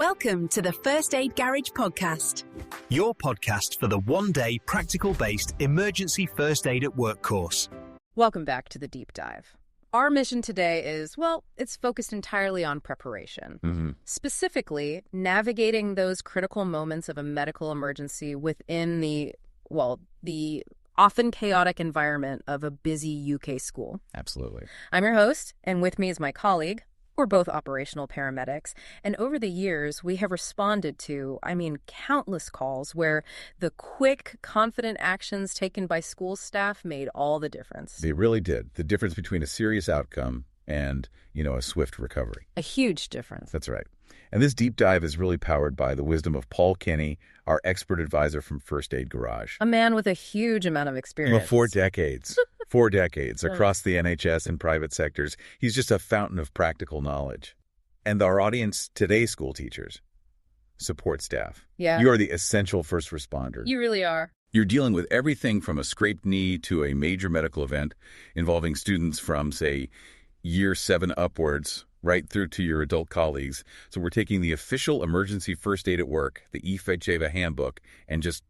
Welcome to the First Aid Garage podcast. Your podcast for the one-day practical-based emergency first aid at work course. Welcome back to the deep dive. Our mission today is, it's focused entirely on preparation. Specifically, navigating those critical moments of a medical emergency within the often chaotic environment of a busy UK school. Absolutely. I'm your host, and with me is my colleague. We're both operational paramedics, and over the years, we have responded to, countless calls where the quick, confident actions taken by school staff made all the difference. They really did. The difference between a serious outcome and, a swift recovery. A huge difference. That's right. And this deep dive is really powered by the wisdom of Paul Kenny, our expert advisor from First Aid Garage. A man with a huge amount of experience. Well, 4 decades. 4 decades across the NHS and private sectors. He's just a fountain of practical knowledge. And our audience today, school teachers, support staff. Yeah. You are the essential first responder. You really are. You're dealing with everything from a scraped knee to a major medical event involving students from, say, year 7 upwards, right through to your adult colleagues. So we're taking the official emergency first aid at work, the EFAW handbook, and just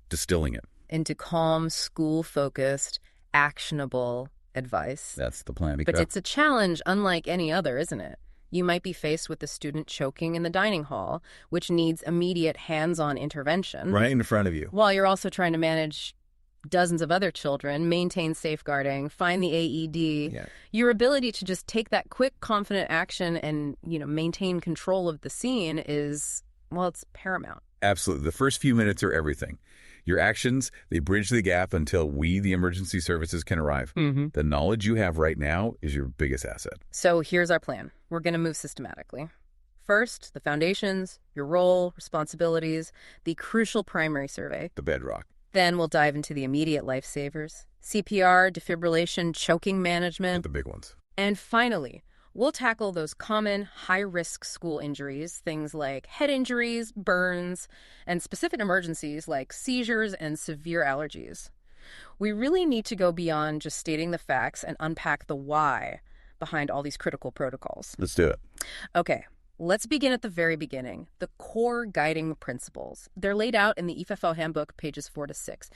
distilling it into calm, school-focused, actionable advice. That's the plan. But it's a challenge unlike any other, isn't it? You might be faced with a student choking in the dining hall, which needs immediate hands-on intervention. Right in front of you. While you're also trying to manage dozens of other children, maintain safeguarding, find the AED. Yeah. Your ability to just take that quick, confident action and, maintain control of the scene is, it's paramount. Absolutely. The first few minutes are everything. Your actions, they bridge the gap until we, the emergency services, can arrive. The knowledge you have right now is your biggest asset. So here's our plan. We're going to move systematically. First, the foundations, your role, responsibilities, the crucial primary survey. The bedrock. Then we'll dive into the immediate lifesavers, CPR, defibrillation, choking management. The big ones. And finally, we'll tackle those common high-risk school injuries, things like head injuries, burns, and specific emergencies like seizures and severe allergies. We really need to go beyond just stating the facts and unpack the why behind all these critical protocols. Let's do it. Okay, let's begin at the very beginning, the core guiding principles. They're laid out in the EFAW handbook, pages 4 to 6.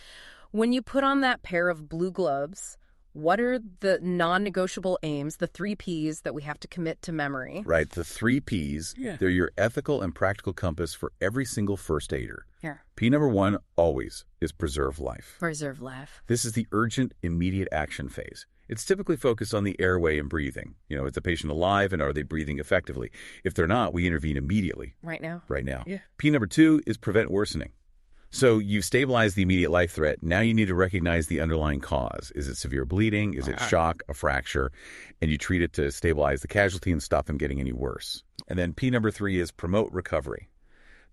When you put on that pair of blue gloves, what are the non-negotiable aims, the 3 Ps that we have to commit to memory? Right, the 3 Ps, they're your ethical and practical compass for every single first aider. Yeah. P number 1 always is preserve life. Preserve life. This is the urgent, immediate action phase. It's typically focused on the airway and breathing. Is the patient alive and are they breathing effectively? If they're not, we intervene immediately. Right now? Right now. Yeah. P number 2 is prevent worsening. So you've stabilized the immediate life threat. Now you need to recognize the underlying cause. Is it severe bleeding? Is it shock, a fracture? And you treat it to stabilize the casualty and stop them getting any worse. And then P number 3 is promote recovery.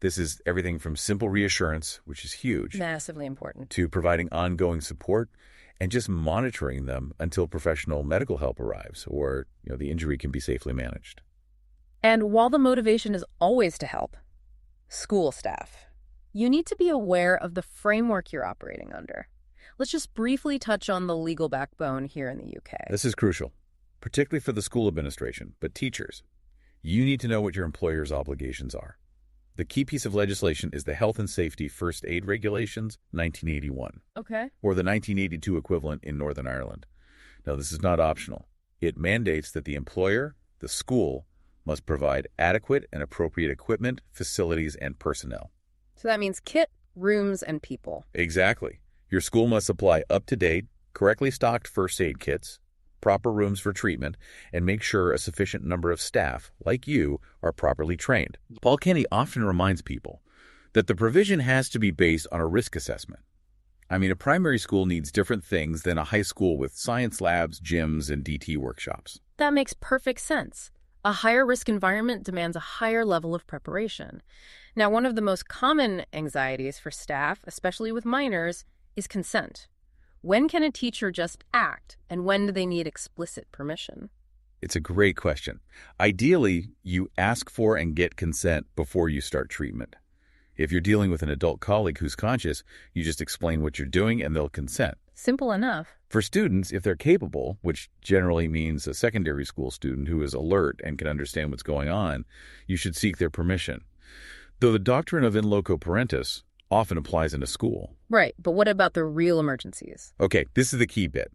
This is everything from simple reassurance, which is huge, massively important, to providing ongoing support and just monitoring them until professional medical help arrives or, the injury can be safely managed. And while the motivation is always to help, school staff, you need to be aware of the framework you're operating under. Let's just briefly touch on the legal backbone here in the UK. This is crucial, particularly for the school administration, but teachers. You need to know what your employer's obligations are. The key piece of legislation is the Health and Safety First Aid Regulations, 1981. Okay. Or the 1982 equivalent in Northern Ireland. Now, this is not optional. It mandates that the employer, the school, must provide adequate and appropriate equipment, facilities, and personnel. So that means kit, rooms, and people. Exactly. Your school must supply up-to-date, correctly stocked first aid kits, proper rooms for treatment, and make sure a sufficient number of staff, like you, are properly trained. Paul Kenny often reminds people that the provision has to be based on a risk assessment. A primary school needs different things than a high school with science labs, gyms, and DT workshops. That makes perfect sense. A higher risk environment demands a higher level of preparation. Now, one of the most common anxieties for staff, especially with minors, is consent. When can a teacher just act, and when do they need explicit permission? It's a great question. Ideally, you ask for and get consent before you start treatment. If you're dealing with an adult colleague who's conscious, you just explain what you're doing and they'll consent. Simple enough. For students, if they're capable, which generally means a secondary school student who is alert and can understand what's going on, you should seek their permission. Though the doctrine of in loco parentis often applies in a school. Right, but what about the real emergencies? Okay, this is the key bit.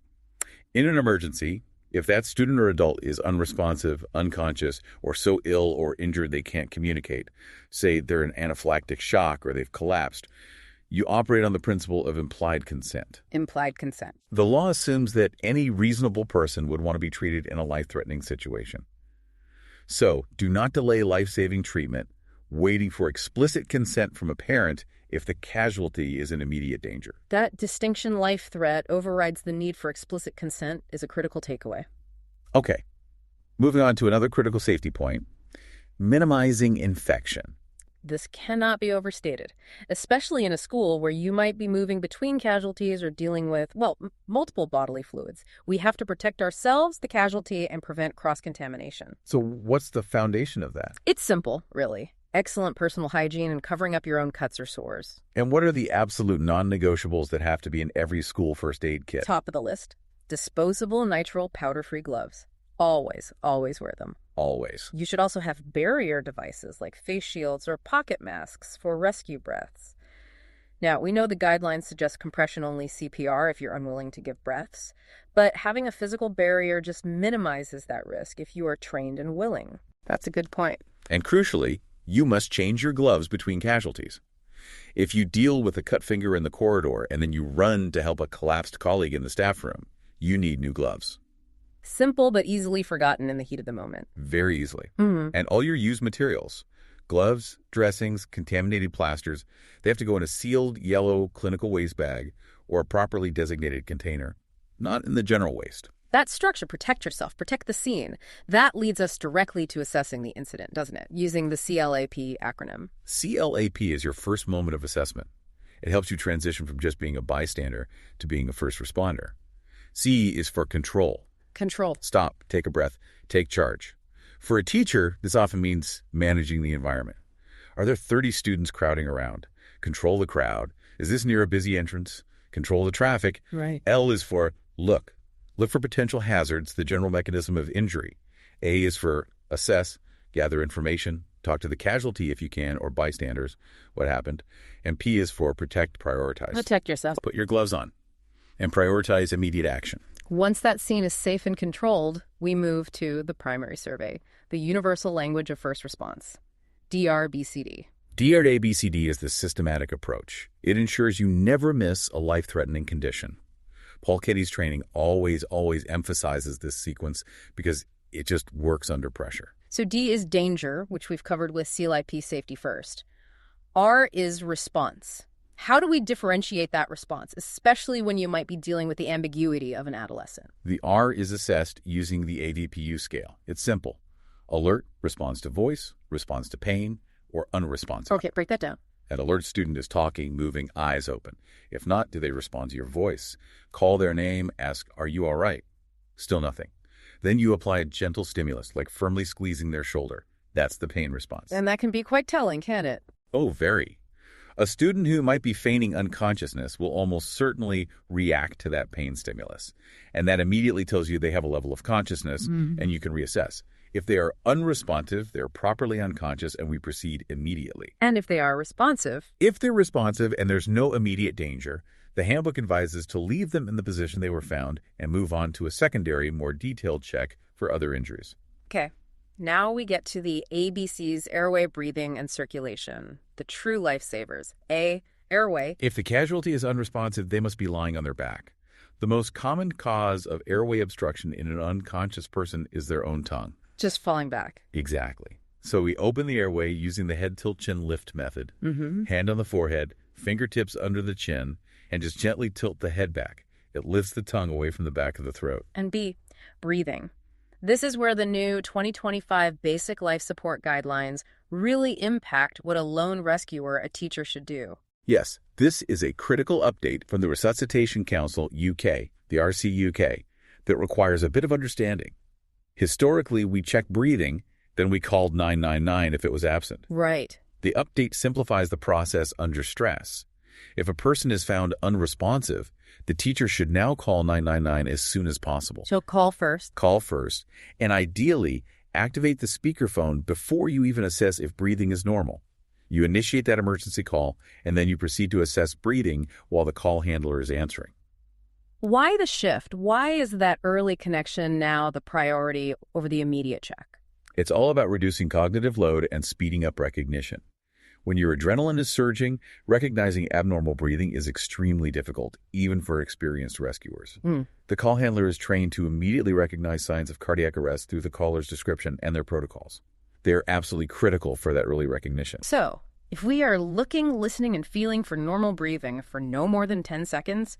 In an emergency, if that student or adult is unresponsive, unconscious, or so ill or injured they can't communicate, say they're in anaphylactic shock or they've collapsed, you operate on the principle of implied consent. Implied consent. The law assumes that any reasonable person would want to be treated in a life-threatening situation. So, do not delay life-saving treatment, waiting for explicit consent from a parent if the casualty is in immediate danger. That distinction life threat overrides the need for explicit consent is a critical takeaway. Okay, moving on to another critical safety point, minimizing infection. This cannot be overstated, especially in a school where you might be moving between casualties or dealing with, multiple bodily fluids. We have to protect ourselves, the casualty, and prevent cross-contamination. So what's the foundation of that? It's simple, really. Excellent personal hygiene and covering up your own cuts or sores. And what are the absolute non-negotiables that have to be in every school first aid kit? Top of the list. Disposable nitrile powder-free gloves. Always, always wear them. Always. You should also have barrier devices like face shields or pocket masks for rescue breaths. Now, we know the guidelines suggest compression-only CPR if you're unwilling to give breaths, but having a physical barrier just minimizes that risk if you are trained and willing. That's a good point. And crucially, you must change your gloves between casualties. If you deal with a cut finger in the corridor and then you run to help a collapsed colleague in the staff room, you need new gloves. Simple but easily forgotten in the heat of the moment. Very easily. Mm-hmm. And all your used materials, gloves, dressings, contaminated plasters, they have to go in a sealed yellow clinical waste bag or a properly designated container, not in the general waste. That structure, protect yourself, protect the scene, that leads us directly to assessing the incident, doesn't it? Using the CLAP acronym. CLAP is your first moment of assessment. It helps you transition from just being a bystander to being a first responder. C is for control. Control. Stop, take a breath, take charge. For a teacher, this often means managing the environment. Are there 30 students crowding around? Control the crowd. Is this near a busy entrance? Control the traffic. Right. L is for look. Look for potential hazards, the general mechanism of injury. A is for assess, gather information, talk to the casualty if you can, or bystanders, what happened. And P is for protect, prioritize. Protect yourself. Put your gloves on and prioritize immediate action. Once that scene is safe and controlled, we move to the primary survey, the universal language of first response, DRBCD. DRABCD is the systematic approach. It ensures you never miss a life-threatening condition. Paul Kenny's training always emphasizes this sequence because it just works under pressure. So D is danger, which we've covered with CLIP safety first. R is response. How do we differentiate that response, especially when you might be dealing with the ambiguity of an adolescent? The R is assessed using the ADPU scale. It's simple. Alert responds to voice, responds to pain, or unresponsive. Okay, break that down. An alert student is talking, moving, eyes open. If not, do they respond to your voice? Call their name, ask, are you all right? Still nothing. Then you apply a gentle stimulus, like firmly squeezing their shoulder. That's the pain response. And that can be quite telling, can't it? Oh, very. A student who might be feigning unconsciousness will almost certainly react to that pain stimulus. And that immediately tells you they have a level of consciousness, and you can reassess. If they are unresponsive, they're properly unconscious, and we proceed immediately. And if they are responsive? If they're responsive and there's no immediate danger, the handbook advises to leave them in the position they were found and move on to a secondary, more detailed check for other injuries. Okay. Now we get to the ABCs, airway, breathing, and circulation, the true lifesavers. A, airway. If the casualty is unresponsive, they must be lying on their back. The most common cause of airway obstruction in an unconscious person is their own tongue. Just falling back. Exactly. So we open the airway using the head tilt chin lift method. Hand on the forehead, fingertips under the chin, and just gently tilt the head back. It lifts the tongue away from the back of the throat. And B, breathing. This is where the new 2025 Basic Life Support Guidelines really impact what a lone rescuer, a teacher, should do. Yes, this is a critical update from the Resuscitation Council UK, the RCUK, that requires a bit of understanding. Historically, we checked breathing, then we called 999 if it was absent. Right. The update simplifies the process under stress. If a person is found unresponsive, the teacher should now call 999 as soon as possible. So call first. Call first, and ideally, activate the speakerphone before you even assess if breathing is normal. You initiate that emergency call, and then you proceed to assess breathing while the call handler is answering. Why the shift? Why is that early connection now the priority over the immediate check? It's all about reducing cognitive load and speeding up recognition. When your adrenaline is surging, recognizing abnormal breathing is extremely difficult, even for experienced rescuers. The call handler is trained to immediately recognize signs of cardiac arrest through the caller's description and their protocols. They're absolutely critical for that early recognition. So, if we are looking, listening, and feeling for normal breathing for no more than 10 seconds,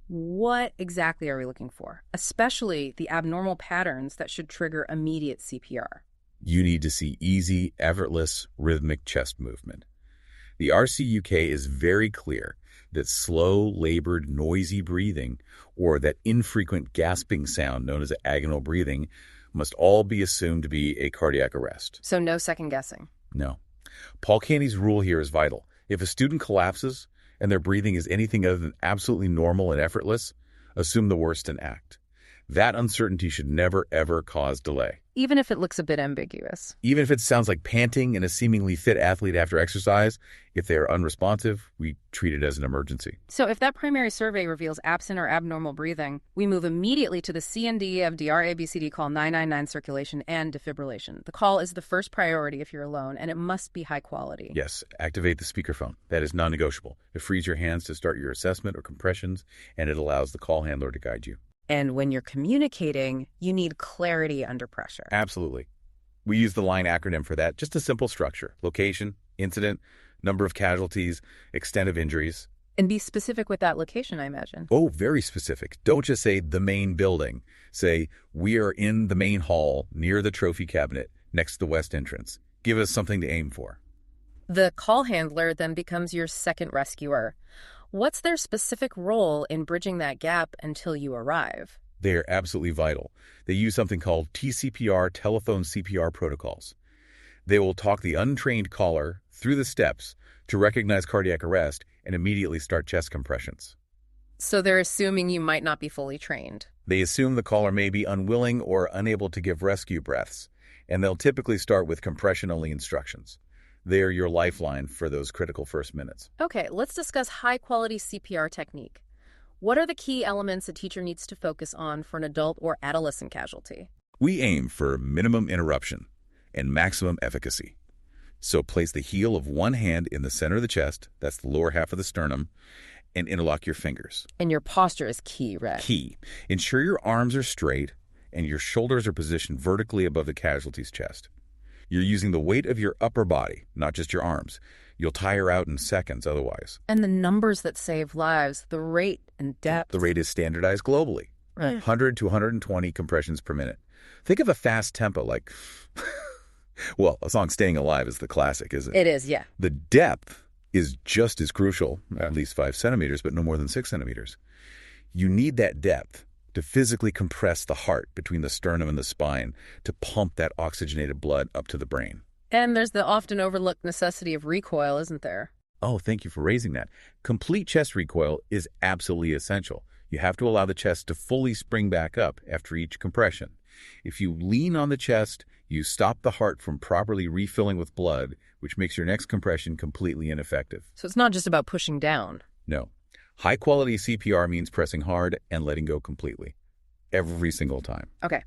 what exactly are we looking for? Especially the abnormal patterns that should trigger immediate CPR. You need to see easy, effortless, rhythmic chest movement. The RCUK is very clear that slow, labored, noisy breathing, or that infrequent gasping sound known as agonal breathing, must all be assumed to be a cardiac arrest. So no second guessing. No. Paul Canny's rule here is vital. If a student collapses and their breathing is anything other than absolutely normal and effortless, assume the worst and act. That uncertainty should never, ever cause delay. Even if it looks a bit ambiguous. Even if it sounds like panting in a seemingly fit athlete after exercise, if they are unresponsive, we treat it as an emergency. So if that primary survey reveals absent or abnormal breathing, we move immediately to the C&D of DRABCD call 999 circulation and defibrillation. The call is the first priority if you're alone, and it must be high quality. Yes, activate the speakerphone. That is non-negotiable. It frees your hands to start your assessment or compressions, and it allows the call handler to guide you. And when you're communicating, you need clarity under pressure. Absolutely. We use the LINE acronym for that. Just a simple structure: location, incident, number of casualties, extent of injuries. And be specific with that location, I imagine. Oh, very specific. Don't just say the main building. Say, we are in the main hall near the trophy cabinet next to the west entrance. Give us something to aim for. The call handler then becomes your second rescuer. What's their specific role in bridging that gap until you arrive? They are absolutely vital. They use something called TCPR, telephone CPR protocols. They will talk the untrained caller through the steps to recognize cardiac arrest and immediately start chest compressions. So they're assuming you might not be fully trained. They assume the caller may be unwilling or unable to give rescue breaths, and they'll typically start with compression-only instructions. They are your lifeline for those critical first minutes. Okay, let's discuss high-quality CPR technique. What are the key elements a teacher needs to focus on for an adult or adolescent casualty? We aim for minimum interruption and maximum efficacy. So place the heel of one hand in the center of the chest, that's the lower half of the sternum, and interlock your fingers. And your posture is key, right? Key. Ensure your arms are straight and your shoulders are positioned vertically above the casualty's chest. You're using the weight of your upper body, not just your arms. You'll tire out in seconds otherwise. And the numbers that save lives, the rate and depth. The rate is standardized globally. Right. 100 to 120 compressions per minute. Think of a fast tempo like, well, a song Staying Alive is the classic, isn't it? It is, yeah. The depth is just as crucial, at least 5 centimeters, but no more than 6 centimeters. You need that depth to physically compress the heart between the sternum and the spine to pump that oxygenated blood up to the brain. And there's the often overlooked necessity of recoil, isn't there? Oh, thank you for raising that. Complete chest recoil is absolutely essential. You have to allow the chest to fully spring back up after each compression. If you lean on the chest, you stop the heart from properly refilling with blood, which makes your next compression completely ineffective. So it's not just about pushing down. No. High-quality CPR means pressing hard and letting go completely. Every single time. Okay.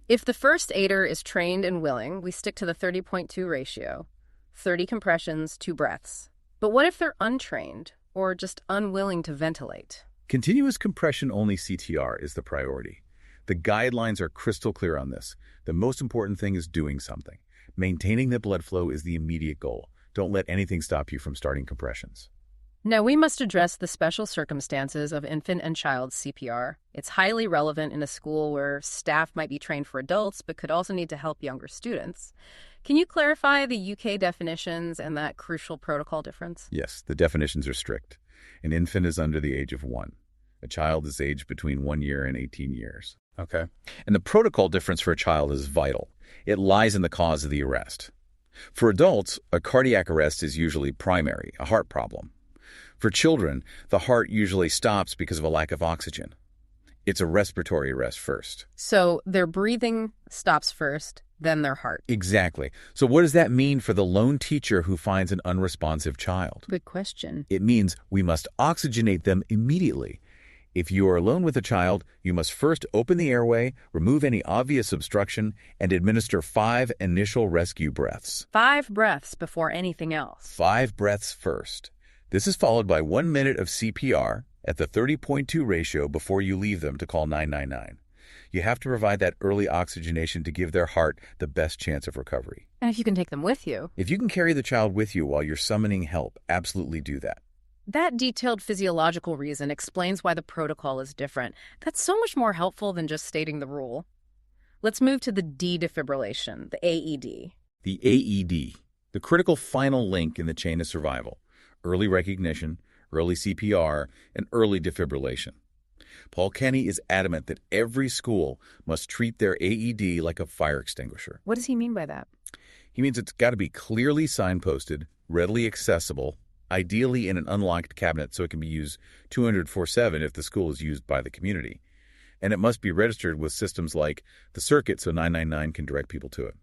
If the first aider is trained and willing, we stick to the 30.2 ratio. 30 compressions, 2 breaths. But what if they're untrained or just unwilling to ventilate? Continuous compression-only CTR is the priority. The guidelines are crystal clear on this. The most important thing is doing something. Maintaining the blood flow is the immediate goal. Don't let anything stop you from starting compressions. Now, we must address the special circumstances of infant and child CPR. It's highly relevant in a school where staff might be trained for adults but could also need to help younger students. Can you clarify the UK definitions and that crucial protocol difference? Yes, the definitions are strict. An infant is under the age of 1. A child is aged between 1 year and 18 years. Okay? And the protocol difference for a child is vital. It lies in the cause of the arrest. For adults, a cardiac arrest is usually primary, a heart problem. For children, the heart usually stops because of a lack of oxygen. It's a respiratory arrest first. So their breathing stops first, then their heart. Exactly. So what does that mean for the lone teacher who finds an unresponsive child? Good question. It means we must oxygenate them immediately. If you are alone with a child, you must first open the airway, remove any obvious obstruction, and administer 5 initial rescue breaths. 5 breaths before anything else. 5 breaths first. This is followed by 1 minute of CPR at the 30.2 ratio before you leave them to call 999. You have to provide that early oxygenation to give their heart the best chance of recovery. And if you can take them with you. If you can carry the child with you while you're summoning help, absolutely do that. That detailed physiological reason explains why the protocol is different. That's so much more helpful than just stating the rule. Let's move to the defibrillation, the AED. The AED, the critical final link in the chain of survival. Early recognition, early CPR, and early defibrillation. Paul Kenny is adamant that every school must treat their AED like a fire extinguisher. What does he mean by that? He means it's got to be clearly signposted, readily accessible, ideally in an unlocked cabinet so it can be used 24/7 if the school is used by the community. And it must be registered with systems like the circuit so 999 can direct people to it.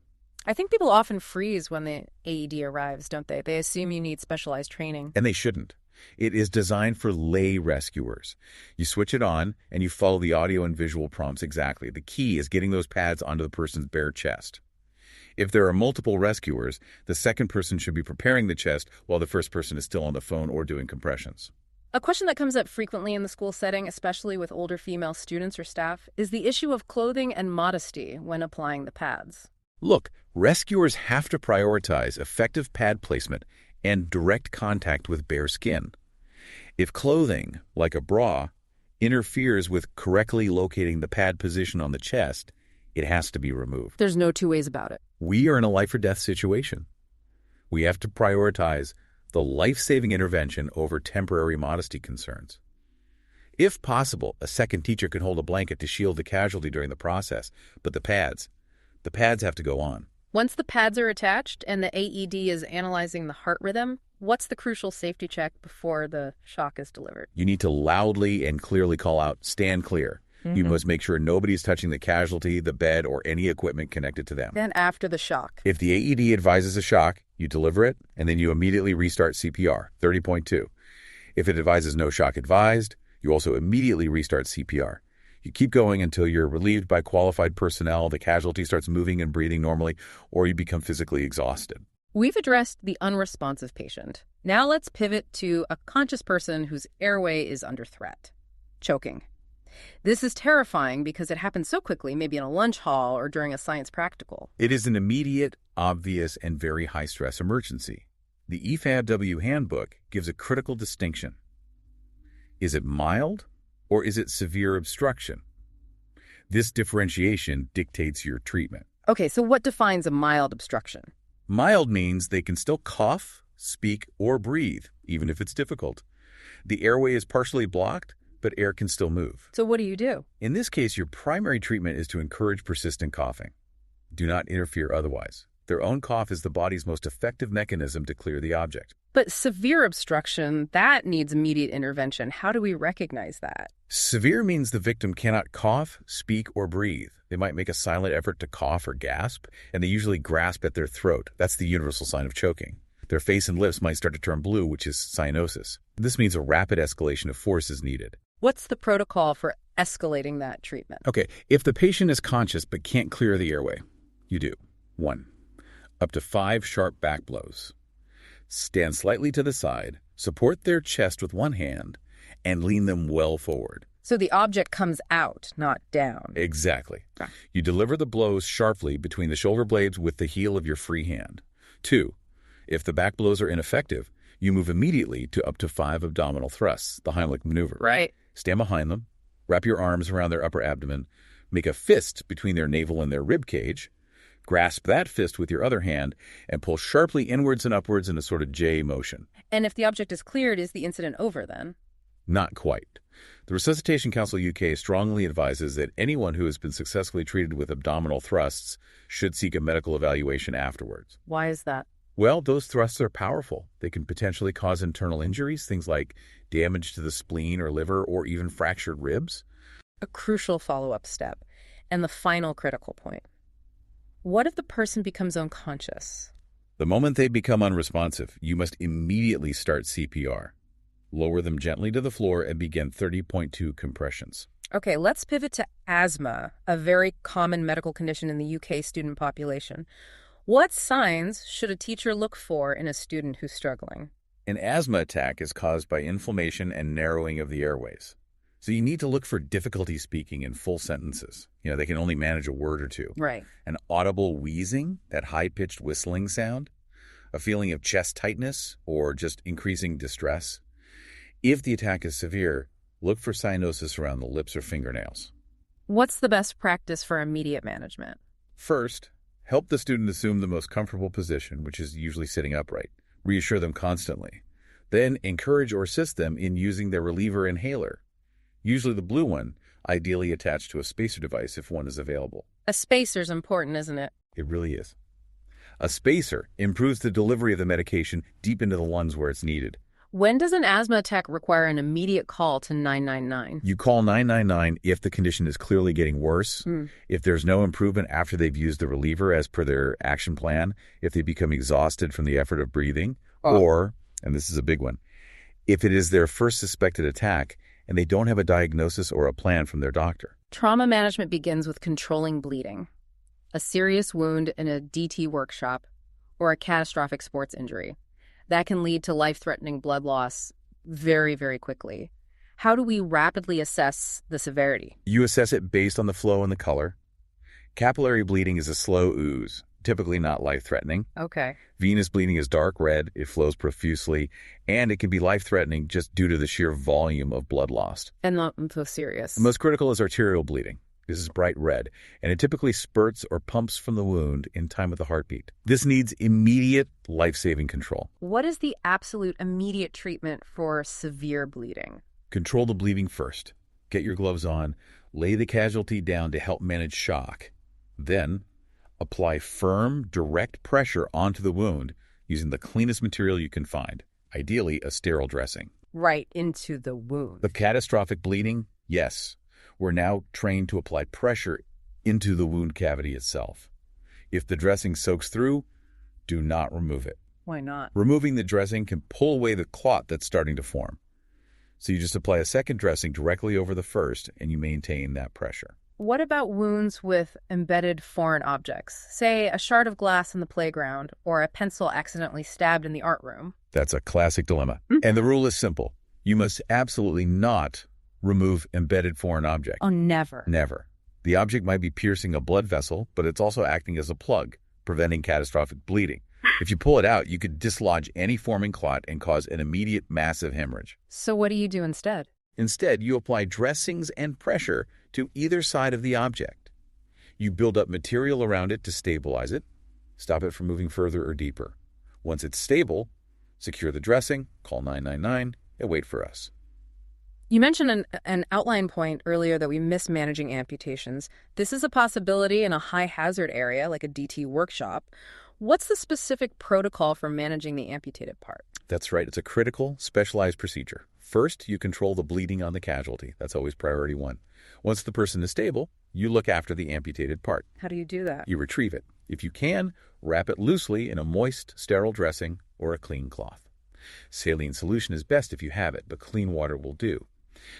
I think people often freeze when the AED arrives, don't they? They assume you need specialized training. And they shouldn't. It is designed for lay rescuers. You switch it on, and you follow the audio and visual prompts exactly. The key is getting those pads onto the person's bare chest. If there are multiple rescuers, the second person should be preparing the chest while the first person is still on the phone or doing compressions. A question that comes up frequently in the school setting, especially with older female students or staff, is the issue of clothing and modesty when applying the pads. Look, rescuers have to prioritize effective pad placement and direct contact with bare skin. If clothing, like a bra, interferes with correctly locating the pad position on the chest, it has to be removed. There's no two ways about it. We are in a life or death situation. We have to prioritize the life-saving intervention over temporary modesty concerns. If possible, a second teacher can hold a blanket to shield the casualty during the process, but the pads have to go on. Once the pads are attached and the AED is analyzing the heart rhythm, what's the crucial safety check before the shock is delivered? You need to loudly and clearly call out, "Stand clear." You must make sure nobody's touching the casualty, the bed, or any equipment connected to them. Then after the shock. If the AED advises a shock, you deliver it, and then you immediately restart CPR, 30.2. If it advises no shock advised, you also immediately restart CPR. You keep going until you're relieved by qualified personnel, the casualty starts moving and breathing normally, or you become physically exhausted. We've addressed the unresponsive patient. Now let's pivot to a conscious person whose airway is under threat. Choking. This is terrifying because it happens so quickly, maybe in a lunch hall or during a science practical. It is an immediate, obvious, and very high-stress emergency. The EFAW handbook gives a critical distinction. Is it mild, or is it severe obstruction? This differentiation dictates your treatment. Okay, so what defines a mild obstruction? Mild means they can still cough, speak, or breathe, even if it's difficult. The airway is partially blocked, but air can still move. So what do you do? In this case, your primary treatment is to encourage persistent coughing. Do not interfere otherwise. Their own cough is the body's most effective mechanism to clear the object. But severe obstruction, that needs immediate intervention. How do we recognize that? Severe means the victim cannot cough, speak, or breathe. They might make a silent effort to cough or gasp, and they usually grasp at their throat. That's the universal sign of choking. Their face and lips might start to turn blue, which is cyanosis. This means a rapid escalation of force is needed. What's the protocol for escalating that treatment? Okay, if the patient is conscious but can't clear the airway, you do 1. Up to 5 sharp back blows. Stand slightly to the side, support their chest with one hand, and lean them well forward. So the object comes out, not down. Exactly. You deliver the blows sharply between the shoulder blades with the heel of your free hand. 2. If the back blows are ineffective, you move immediately to up to 5 abdominal thrusts, the Heimlich maneuver. Right. Stand behind them, wrap your arms around their upper abdomen, make a fist between their navel and their rib cage, grasp that fist with your other hand, and pull sharply inwards and upwards in a sort of J motion. And if the object is cleared, is the incident over then? Not quite. The Resuscitation Council UK strongly advises that anyone who has been successfully treated with abdominal thrusts should seek a medical evaluation afterwards. Why is that? Well, those thrusts are powerful. They can potentially cause internal injuries, things like damage to the spleen or liver, or even fractured ribs. A crucial follow-up step, and the final critical point. What if the person becomes unconscious? The moment they become unresponsive, you must immediately start CPR. Lower them gently to the floor and begin 30.2 compressions. Okay, let's pivot to asthma, a very common medical condition in the UK student population. What signs should a teacher look for in a student who's struggling? An asthma attack is caused by inflammation and narrowing of the airways. So you need to look for difficulty speaking in full sentences. They can only manage a word or two. Right. An audible wheezing, that high-pitched whistling sound. A feeling of chest tightness or just increasing distress. If the attack is severe, look for cyanosis around the lips or fingernails. What's the best practice for immediate management? First, help the student assume the most comfortable position, which is usually sitting upright. Reassure them constantly. Then encourage or assist them in using their reliever inhaler. Usually the blue one, ideally attached to a spacer device if one is available. A spacer's important, isn't it? It really is. A spacer improves the delivery of the medication deep into the lungs where it's needed. When does an asthma attack require an immediate call to 999? You call 999 if the condition is clearly getting worse, if there's no improvement after they've used the reliever as per their action plan, if they become exhausted from the effort of breathing, or, and this is a big one, if it is their first suspected attack and they don't have a diagnosis or a plan from their doctor. Trauma management begins with controlling bleeding. A serious wound in a DT workshop or a catastrophic sports injury. That can lead to life-threatening blood loss very, very quickly. How do we rapidly assess the severity? You assess it based on the flow and the color. Capillary bleeding is a slow ooze, typically not life-threatening. Okay. Venous bleeding is dark red, it flows profusely, and it can be life-threatening just due to the sheer volume of blood lost. And not so serious. The most critical is arterial bleeding. This is bright red, and it typically spurts or pumps from the wound in time with the heartbeat. This needs immediate life-saving control. What is the absolute immediate treatment for severe bleeding? Control the bleeding first. Get your gloves on. Lay the casualty down to help manage shock. Then, apply firm, direct pressure onto the wound using the cleanest material you can find, ideally a sterile dressing. Right into the wound. The catastrophic bleeding, yes. We're now trained to apply pressure into the wound cavity itself. If the dressing soaks through, do not remove it. Why not? Removing the dressing can pull away the clot that's starting to form. So you just apply a second dressing directly over the first, and you maintain that pressure. What about wounds with embedded foreign objects? Say a shard of glass in the playground or a pencil accidentally stabbed in the art room. That's a classic dilemma. And the rule is simple. You must absolutely not remove embedded foreign object. Oh, never. Never. The object might be piercing a blood vessel, but it's also acting as a plug, preventing catastrophic bleeding. If you pull it out, you could dislodge any forming clot and cause an immediate massive hemorrhage. So what do you do instead? Instead, you apply dressings and pressure to either side of the object. You build up material around it to stabilize it, stop it from moving further or deeper. Once it's stable, secure the dressing, call 999, and wait for us. You mentioned an outline point earlier that we miss managing amputations. This is a possibility in a high-hazard area like a DT workshop. What's the specific protocol for managing the amputated part? That's right. It's a critical, specialized procedure. First, you control the bleeding on the casualty. That's always priority one. Once the person is stable, you look after the amputated part. How do you do that? You retrieve it. If you can, wrap it loosely in a moist, sterile dressing or a clean cloth. Saline solution is best if you have it, but clean water will do.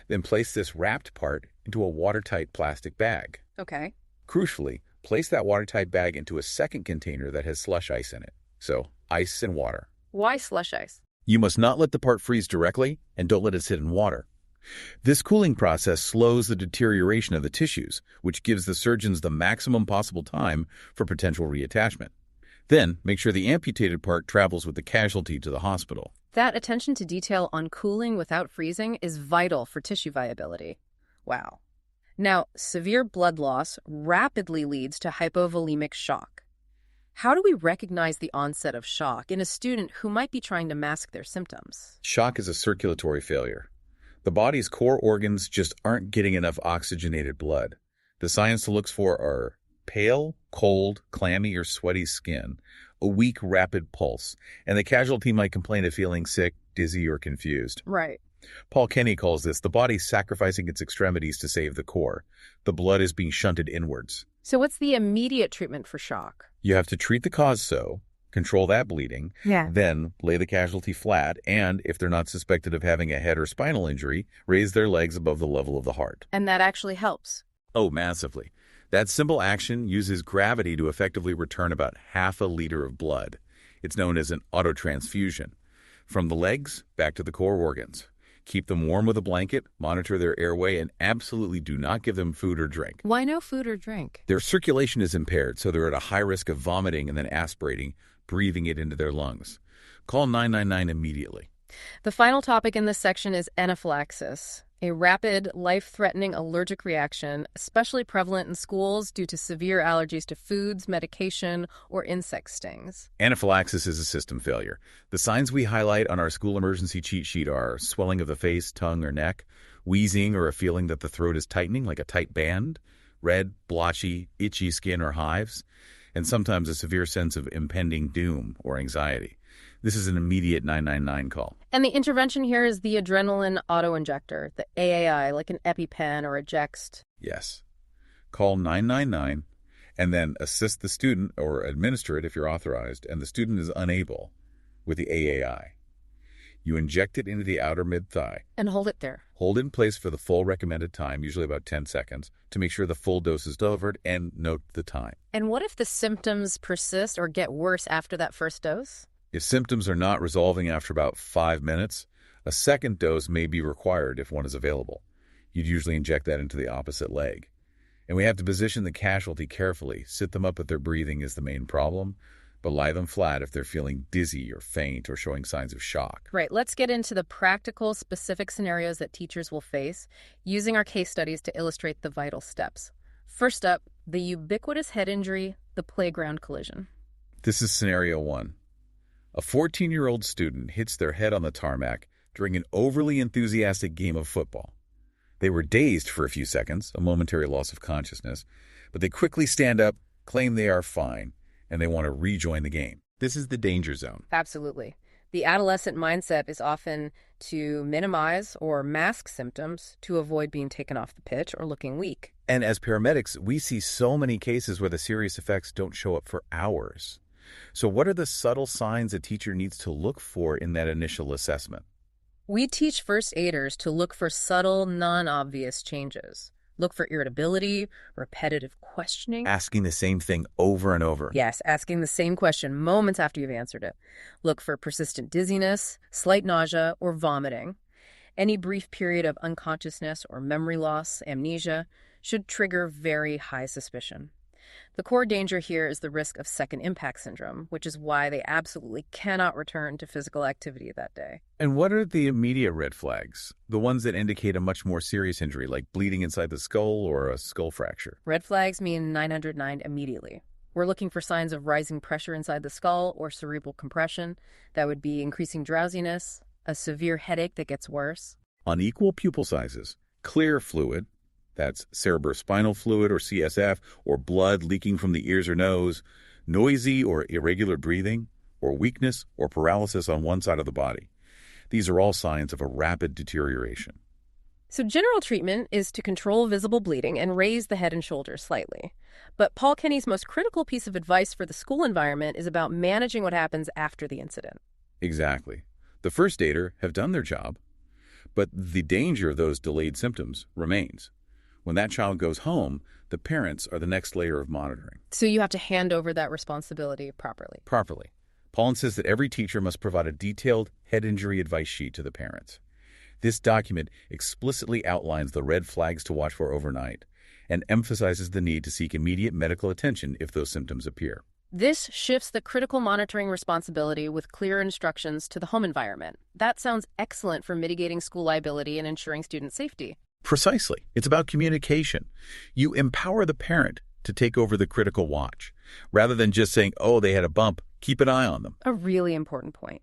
Then place this wrapped part into a watertight plastic bag. Okay. Crucially, place that watertight bag into a second container that has slush ice in it. So, ice and water. Why slush ice? You must not let the part freeze directly, and don't let it sit in water. This cooling process slows the deterioration of the tissues, which gives the surgeons the maximum possible time for potential reattachment. Then, make sure the amputated part travels with the casualty to the hospital. That attention to detail on cooling without freezing is vital for tissue viability. Wow. Now, severe blood loss rapidly leads to hypovolemic shock. How do we recognize the onset of shock in a student who might be trying to mask their symptoms? Shock is a circulatory failure. The body's core organs just aren't getting enough oxygenated blood. The signs to look for are pale, cold, clammy, or sweaty skin, a weak, rapid pulse, and the casualty might complain of feeling sick, dizzy, or confused. Right. Paul Kenny calls this the body sacrificing its extremities to save the core. The blood is being shunted inwards. So what's the immediate treatment for shock? You have to treat the cause control that bleeding, then lay the casualty flat, and if they're not suspected of having a head or spinal injury, raise their legs above the level of the heart. And that actually helps? Oh, massively. That simple action uses gravity to effectively return about half a liter of blood. It's known as an autotransfusion. From the legs back to the core organs. Keep them warm with a blanket, monitor their airway, and absolutely do not give them food or drink. Why no food or drink? Their circulation is impaired, so they're at a high risk of vomiting and then aspirating, breathing it into their lungs. Call 999 immediately. The final topic in this section is anaphylaxis, a rapid, life-threatening allergic reaction, especially prevalent in schools due to severe allergies to foods, medication, or insect stings. Anaphylaxis is a system failure. The signs we highlight on our school emergency cheat sheet are swelling of the face, tongue, or neck, wheezing or a feeling that the throat is tightening like a tight band, red, blotchy, itchy skin or hives, and sometimes a severe sense of impending doom or anxiety. This is an immediate 999 call. And the intervention here is the adrenaline autoinjector, the AAI, like an EpiPen or a Jext. Yes. Call 999 and then assist the student or administer it if you're authorized and the student is unable with the AAI. You inject it into the outer mid-thigh. And hold it there. Hold it in place for the full recommended time, usually about 10 seconds, to make sure the full dose is delivered and note the time. And what if the symptoms persist or get worse after that first dose? If symptoms are not resolving after about 5 minutes, a second dose may be required if one is available. You'd usually inject that into the opposite leg. And we have to position the casualty carefully. Sit them up if their breathing is the main problem, but lie them flat if they're feeling dizzy or faint or showing signs of shock. Right. Let's get into the practical, specific scenarios that teachers will face using our case studies to illustrate the vital steps. First up, the ubiquitous head injury, the playground collision. This is scenario 1. A 14-year-old student hits their head on the tarmac during an overly enthusiastic game of football. They were dazed for a few seconds, a momentary loss of consciousness, but they quickly stand up, claim they are fine, and they want to rejoin the game. This is the danger zone. Absolutely. The adolescent mindset is often to minimize or mask symptoms to avoid being taken off the pitch or looking weak. And as paramedics, we see so many cases where the serious effects don't show up for hours. So what are the subtle signs a teacher needs to look for in that initial assessment? We teach first aiders to look for subtle, non-obvious changes. Look for irritability, repetitive questioning. Asking the same thing over and over. Yes, asking the same question moments after you've answered it. Look for persistent dizziness, slight nausea, or vomiting. Any brief period of unconsciousness or memory loss, amnesia, should trigger very high suspicion. The core danger here is the risk of second impact syndrome, which is why they absolutely cannot return to physical activity that day. And what are the immediate red flags? The ones that indicate a much more serious injury, like bleeding inside the skull or a skull fracture? Red flags mean 909 immediately. We're looking for signs of rising pressure inside the skull or cerebral compression. That would be increasing drowsiness, a severe headache that gets worse. Unequal pupil sizes, clear fluid, that's cerebrospinal fluid or CSF, or blood leaking from the ears or nose, noisy or irregular breathing, or weakness or paralysis on one side of the body. These are all signs of a rapid deterioration. So general treatment is to control visible bleeding and raise the head and shoulders slightly. But Paul Kenny's most critical piece of advice for the school environment is about managing what happens after the incident. Exactly. The first aider have done their job, but the danger of those delayed symptoms remains. When that child goes home, the parents are the next layer of monitoring. So you have to hand over that responsibility properly. Paul insists that every teacher must provide a detailed head injury advice sheet to the parents. This document explicitly outlines the red flags to watch for overnight and emphasizes the need to seek immediate medical attention if those symptoms appear. This shifts the critical monitoring responsibility with clear instructions to the home environment. That sounds excellent for mitigating school liability and ensuring student safety. Precisely. It's about communication. You empower the parent to take over the critical watch, rather than just saying, oh, they had a bump, keep an eye on them. A really important point.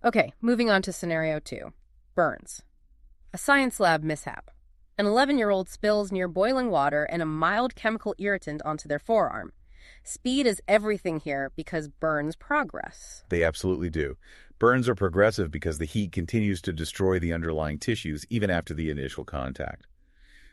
Okay, moving on to scenario 2, burns. A science lab mishap. An 11-year-old spills near boiling water and a mild chemical irritant onto their forearm. Speed is everything here because burns progress. They absolutely do. Burns are progressive because the heat continues to destroy the underlying tissues even after the initial contact.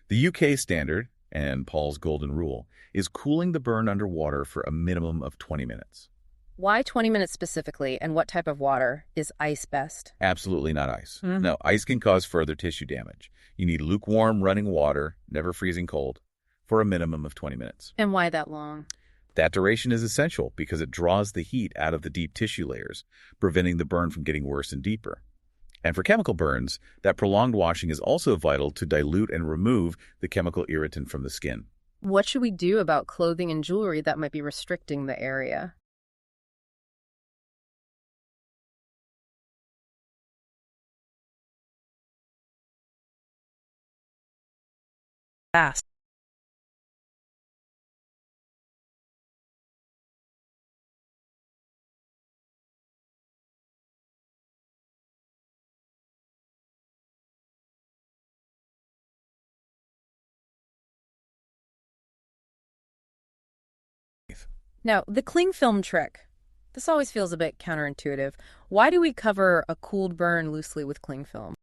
The UK standard, and Paul's golden rule, is cooling the burn underwater for a minimum of 20 minutes. Why 20 minutes specifically, and what type of water? Is ice best? Absolutely not ice. No, ice can cause further tissue damage. You need lukewarm running water, never freezing cold, for a minimum of 20 minutes. And why that long? That duration is essential because it draws the heat out of the deep tissue layers, preventing the burn from getting worse and deeper. And for chemical burns, that prolonged washing is also vital to dilute and remove the chemical irritant from the skin. What should we do about clothing and jewelry that might be restricting the area? Fast. Now, the cling film trick. This always feels a bit counterintuitive. Why do we cover a cooled burn loosely with cling film?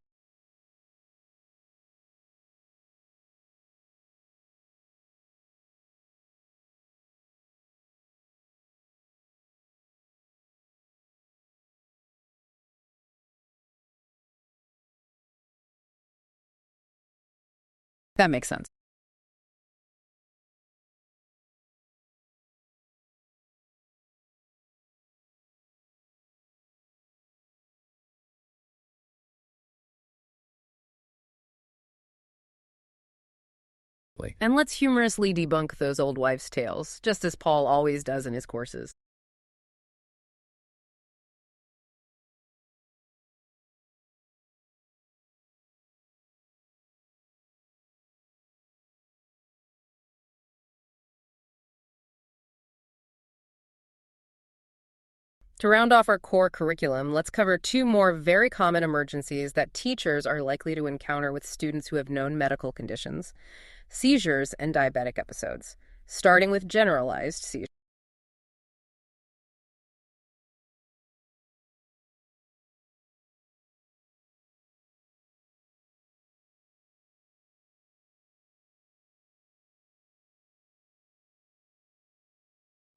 That makes sense. And let's humorously debunk those old wives' tales, just as Paul always does in his courses. To round off our core curriculum, let's cover two more very common emergencies that teachers are likely to encounter with students who have known medical conditions: seizures and diabetic episodes, starting with generalized seizures.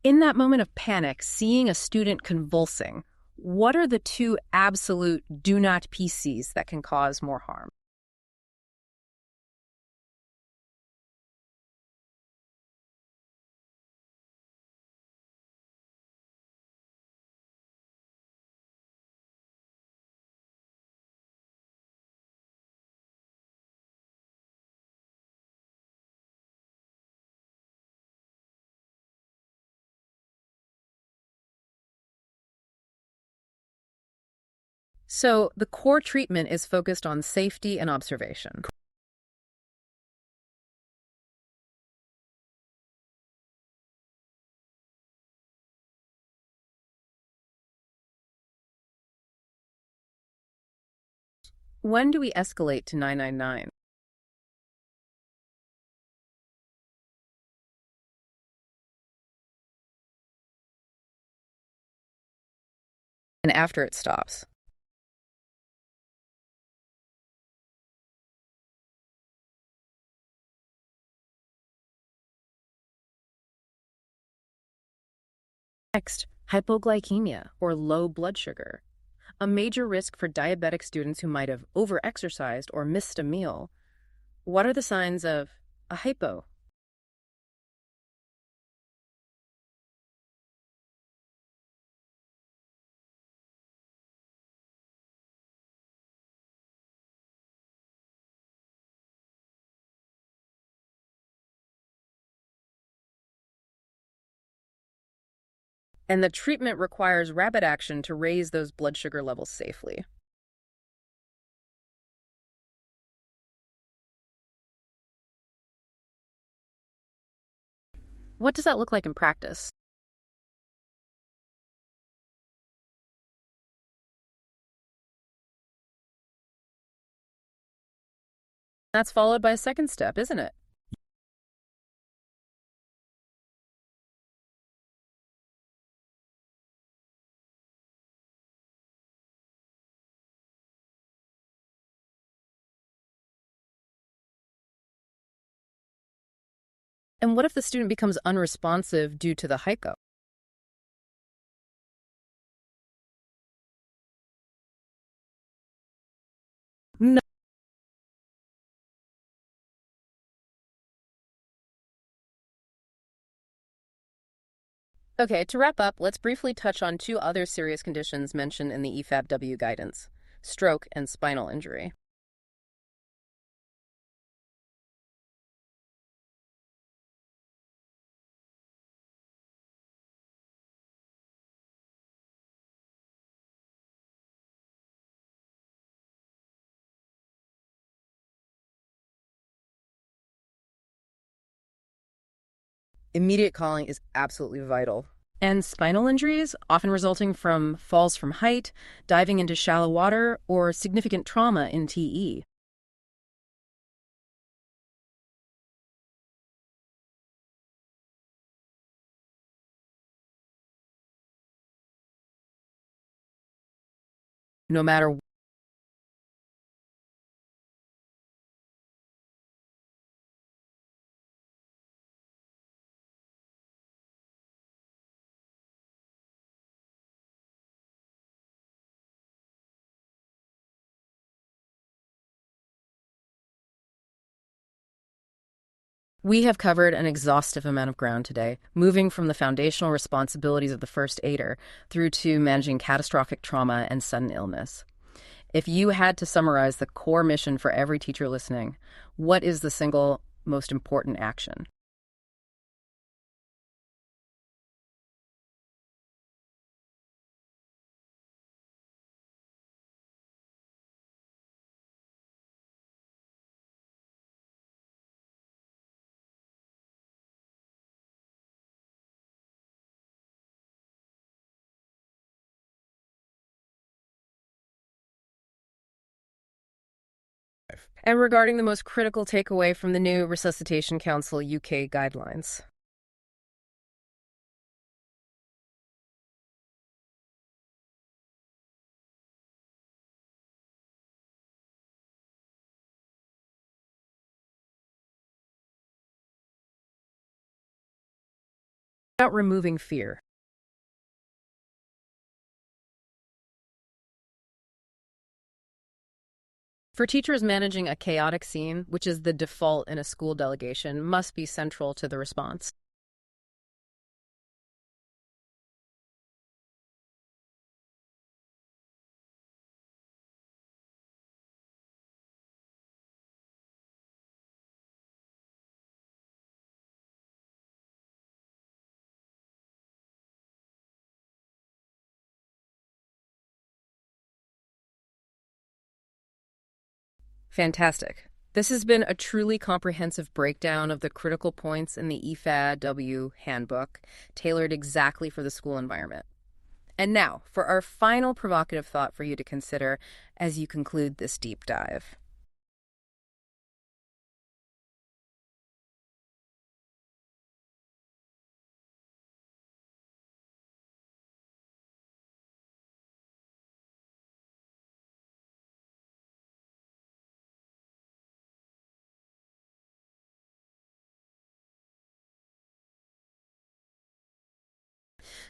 In that moment of panic, seeing a student convulsing, what are the two absolute do not PCs that can cause more harm? So the core treatment is focused on safety and observation. When do we escalate to 999? And after it stops. Next, hypoglycemia, or low blood sugar, a major risk for diabetic students who might have overexercised or missed a meal. What are the signs of a hypo? And the treatment requires rapid action to raise those blood sugar levels safely. What does that look like in practice? That's followed by a second step, isn't it? And what if the student becomes unresponsive due to the hypo? No. Okay, to wrap up, let's briefly touch on two other serious conditions mentioned in the EFAW guidance: stroke and spinal injury. Immediate calling is absolutely vital. And spinal injuries, often resulting from falls from height, diving into shallow water, or significant trauma in TE. No matter. We have covered an exhaustive amount of ground today, moving from the foundational responsibilities of the first aider through to managing catastrophic trauma and sudden illness. If you had to summarize the core mission for every teacher listening, what is the single most important action? And regarding the most critical takeaway from the new Resuscitation Council UK guidelines. About removing fear. For teachers, managing a chaotic scene, which is the default in a school delegation, must be central to the response. Fantastic. This has been a truly comprehensive breakdown of the critical points in the EFAW handbook, tailored exactly for the school environment. And now, for our final provocative thought for you to consider as you conclude this deep dive.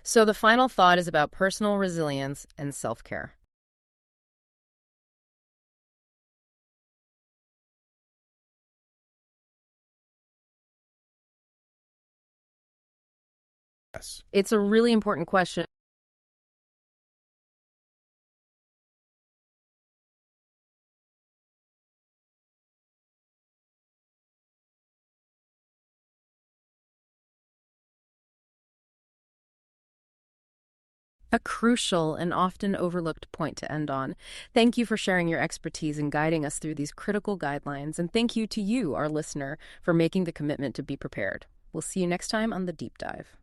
So, the final thought is about personal resilience and self care. Yes. It's a really important question. A crucial and often overlooked point to end on. Thank you for sharing your expertise and guiding us through these critical guidelines, and thank you to you, our listener, for making the commitment to be prepared. We'll see you next time on The Deep Dive.